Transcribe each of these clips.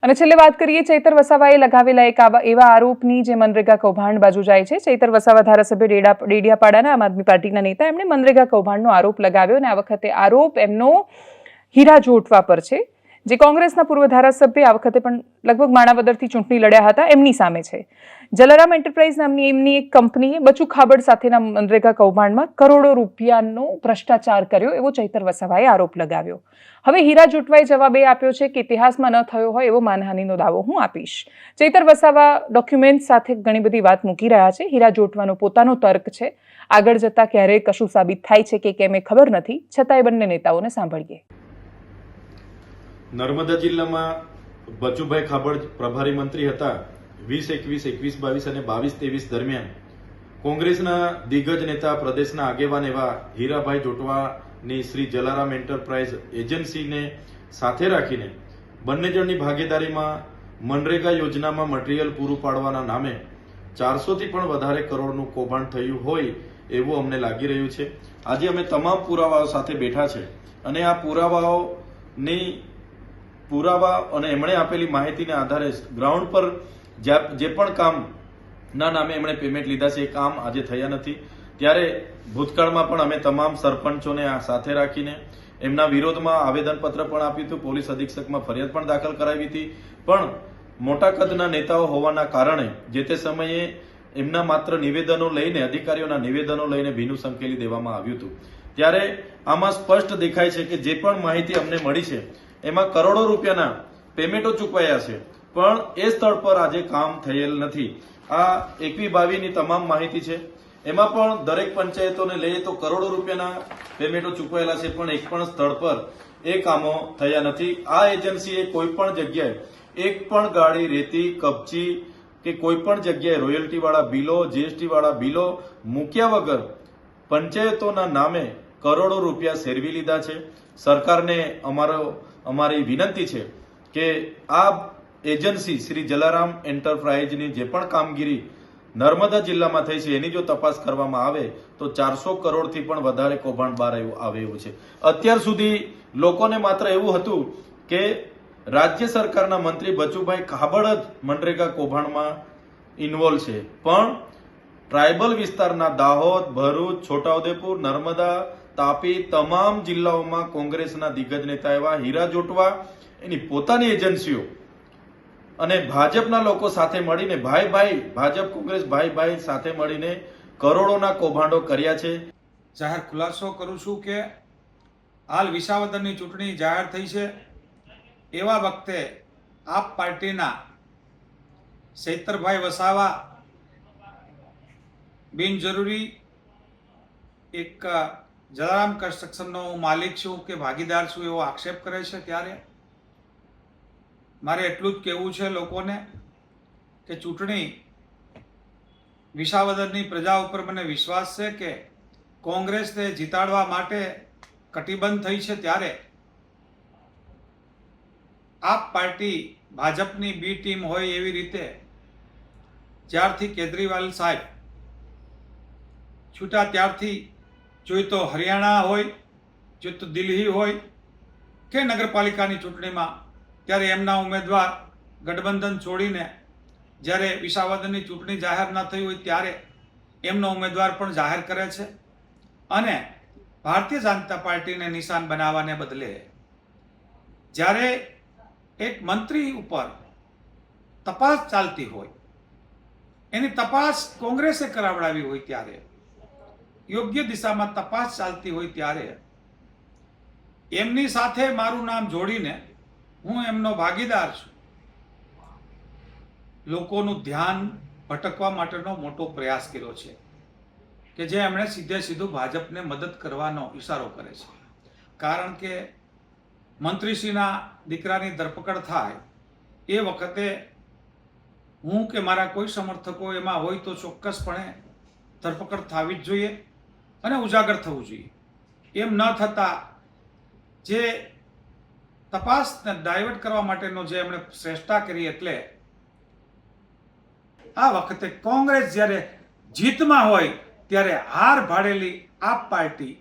અને છેલ્લે વાત કરીએ ચૈતર વસાવાએ લગાવેલા એક એવા આરોપની જે મનરેગા કૌભાંડ બાજુ જાય છે। ચૈતર વસાવા ધારાસભ્ય ડેડિયાપાડાના આમ આદમી પાર્ટીના નેતા એમણે મનરેગા કૌભાંડનો આરોપ લગાવ્યો અને આ વખતે આરોપ એમનો હીરા જોટવા પર છે, જે કોંગ્રેસના પૂર્વ ધારાસભ્ય આ વખતે પણ લગભગ માણાવદરથી ચૂંટણી લડ્યા હતા એમની સામે છે। જલારામ એન્ટરપ્રાઇઝ નામની એમની એક કંપનીએ બચુ ખાબડ સાથેના મનરેગા કૌભાંડમાં કરોડો રૂપિયાનો ભ્રષ્ટાચાર કર્યો એવો ચૈતર વસાવાએ આરોપ લગાવ્યો। હવે હીરા જોટવાએ જવાબ એ આપ્યો છે કે ઇતિહાસમાં ન થયો હોય એવો માનહાનિનો દાવો હું આપીશ। ચૈતર વસાવા ડોક્યુમેન્ટ સાથે ઘણી બધી વાત મૂકી રહ્યા છે। હીરા જોટવાનો પોતાનો તર્ક છે, આગળ જતા ક્યારેય કશું સાબિત થાય છે કે કેમ એ ખબર નથી, છતાંય બંને નેતાઓને સાંભળીએ। નર્મદા જિલ્લામાં બચુભાઈ ખાબડ પ્રભારી મંત્રી હતા। 2021, 21, 22 અને 22-23 દરમિયાન કોંગ્રેસના દિગ્ગજ નેતા, પ્રદેશના આગેવાન એવા હીરાભાઈ જોટવાની શ્રી જલારામ એન્ટરપ્રાઇઝ એજન્સીને સાથે રાખીને બંને જણની ભાગીદારીમાં મનરેગા યોજનામાં મટીરીયલ પૂરું પાડવાના નામે 400થી પણ વધારે કરોડનું કૌભાંડ થયું હોય એવું અમને લાગી રહ્યું છે। આજે અમે તમામ પુરાવાઓ સાથે બેઠા છે અને આ પુરાવા અને એમણે આપેલી માહિતીના આધારે ગ્રાઉન્ડ પર જે પણ કામના નામે એમણે પેમેન્ટ લીધા છે એ કામ આજે થયા નથી। ત્યારે ભૂતકાળમાં પણ અમે તમામ સરપંચોને આ સાથે રાખીને એમના વિરોધમાં આવેદનપત્ર પણ આપ્યું હતું, પોલીસ અધિક્ષકમાં ફરિયાદ પણ દાખલ કરાવી હતી, પણ મોટા કદના નેતાઓ હોવાના કારણે જે તે સમયે એમના માત્ર નિવેદનો લઈને, અધિકારીઓના નિવેદનો લઈને ભીનું સંકેલી દેવામાં આવ્યું હતું। ત્યારે આમાં સ્પષ્ટ દેખાય છે કે જે પણ માહિતી અમને મળી છે એમાં કરોડો રૂપિયાના પેમેન્ટો ચૂકવાયા છે, પણ એ સ્થળ પર આજે કામ થયેલ નથી। આ 21-22ની તમામ માહિતી છે, એમાં પણ દરેક પંચાયતોને લઈએ તો કરોડો રૂપિયાના પેમેન્ટો ચૂકવાયેલા છે, પણ એક પણ સ્થળ પર એ કામો થયા નથી। આ એજન્સીએ કોઈ પણ જગ્યાએ એક પણ ગાડી રેતી, કપચી કે કોઈ પણ જગ્યાએ રોયલ્ટી વાળા બિલો, જીએસટી વાળા બિલો મૂક્યા વગર પંચાયતોના નામે કરોડો રૂપિયા સેરવી લીધા છે। સરકારને અમારી વિનંતી છે કે આ એજન્સી શ્રી જલારામ એન્ટરપ્રાઇઝની જે પણ કામગીરી નર્મદા જિલ્લામાં થઈ છે એની જો તપાસ કરવામાં આવે તો 400 કરોડથી પણ વધારે કૌભાંડ બહાર આવે એવું છે। અત્યાર સુધી લોકોને માત્ર એવું હતું કે રાજ્ય સરકારના મંત્રી બચુભાઈ ખાબડ જ મનરેગા કૌભાંડમાં ઇન્વોલ્વ છે, પણ ટ્રાયબલ વિસ્તારના દાહોદ, ભરૂચ, છોટાઉદેપુર, નર્મદા, તાપી તમામ જિલ્લાઓમાં કોંગ્રેસના દિગ્ગજ નેતા એવા હીરા જોટવા એની પોતાની એજન્સીઓ અને ભાજપના લોકો સાથે મળીને ભાજપ કોંગ્રેસ ભાઈ સાથે મળીને કરોડોના કૌભાંડો કર્યા છે। જાહેર ખુલાસો કરું છું કે હાલ વિસાવદરની ચૂંટણી જાહેર થઈ છે, એવા વખતે આપ પાર્ટીના ચૈતરભાઈ વસાવા બિનજરૂરી એક જલારામ કન્સ્ટ્રક્શનનો માલિક છું કે ભાગીદાર છું એવો આક્ષેપ કરે છે। ત્યારે મારે એટલું જ કહેવું છે લોકોને કે ચૂંટણી વિસાવદરની પ્રજા ઉપર મને વિશ્વાસ છે કે કોંગ્રેસને જીતાડવા માટે કટિબદ્ધ થઈ છે। ત્યારે આપ પાર્ટી ભાજપની બી ટીમ હોય એવી રીતે જ્યારથી કેજરીવાલ સાહેબ છૂટા ત્યારથી જોઈ તો હરિયાણા હોય, જોઈ તો દિલ્હી હોય કે નગરપાલિકાની ચૂંટણીમાં, ત્યારે એમના ઉમેદવાર ગઠબંધન છોડીને જ્યારે વિસાવદરની ચૂંટણી જાહેર ન થઈ હોય ત્યારે એમનો ઉમેદવાર પણ જાહેર કરે છે અને ભારતીય જનતા પાર્ટીને નિશાન બનાવવાને બદલે જ્યારે એક મંત્રી ઉપર તપાસ ચાલતી હોય, એની તપાસ કોંગ્રેસે કરાવડાવી હોય, ત્યારે યોગ્ય દિશામાં તપાસ ચાલતી હોય ત્યારે એમની સાથે મારું નામ જોડીને હું એમનો ભાગીદાર છું, લોકોનું ધ્યાન ભટકવા માટેનો મોટો પ્રયાસ કર્યો છે કે જે એમણે સીધું ભાજપને મદદ કરવાનો ઈશારો કરે છે। કારણ કે મંત્રીશ્રીના દીકરાની ધરપકડ થાય એ વખતે હું કે મારા કોઈ સમર્થકો એમાં હોય તો ચોક્કસપણે ધરપકડ થવી જ જોઈએ અને ઉજાગર થવું જોઈએ। એમ ન થતાં જે તપાસને ડાયવર્ટ કરવા માટેનો જે એમણે ચેષ્ટા કરી, એટલે આ વખતે કોંગ્રેસ જ્યારે જીતમાં હોય ત્યારે હાર ભાડેલી આપ પાર્ટી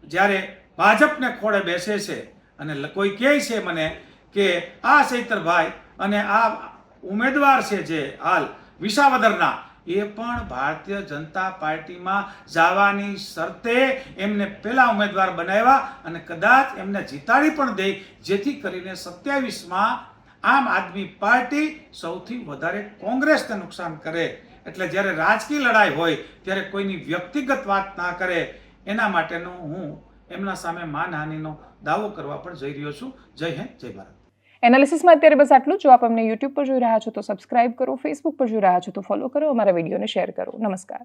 જ્યારે ભાજપને ખોળે બેસે છે અને કોઈ કહે છે મને કે આ ચૈતરભાઈ અને આ ઉમેદવાર છે જે હાલ વિસાવદરના એ પણ ભારતીય જનતા પાર્ટીમાં જવાની શરતે એમને પહેલા ઉમેદવાર બનાવ્યા અને કદાચ એમને જીતાડી પણ દે, જેથી કરીને 27માં આમ આદમી પાર્ટી સૌથી વધારે કોંગ્રેસને નુકસાન કરે. એટલે જ્યારે રાજકીય લડાઈ હોય ત્યારે કોઈની વ્યક્તિગત વાત ના કરે, એના માટેનો હું એમના સામે માનહાનિનો દાવો કરવા પણ જઈ રહ્યો છું. જય હિન્દ, જય ભારત. એનાલિસિસમાં અત્યારે બસ આટલું. જો આપ અમને યુટ્યુબ પર જોઈ રહ્યા છો તો સબસ્ક્રાઇબ કરો, ફેસબુક પર જોઈ રહ્યા છો તો ફોલો કરો, અમારા વિડીયોને શેર કરો. નમસ્કાર.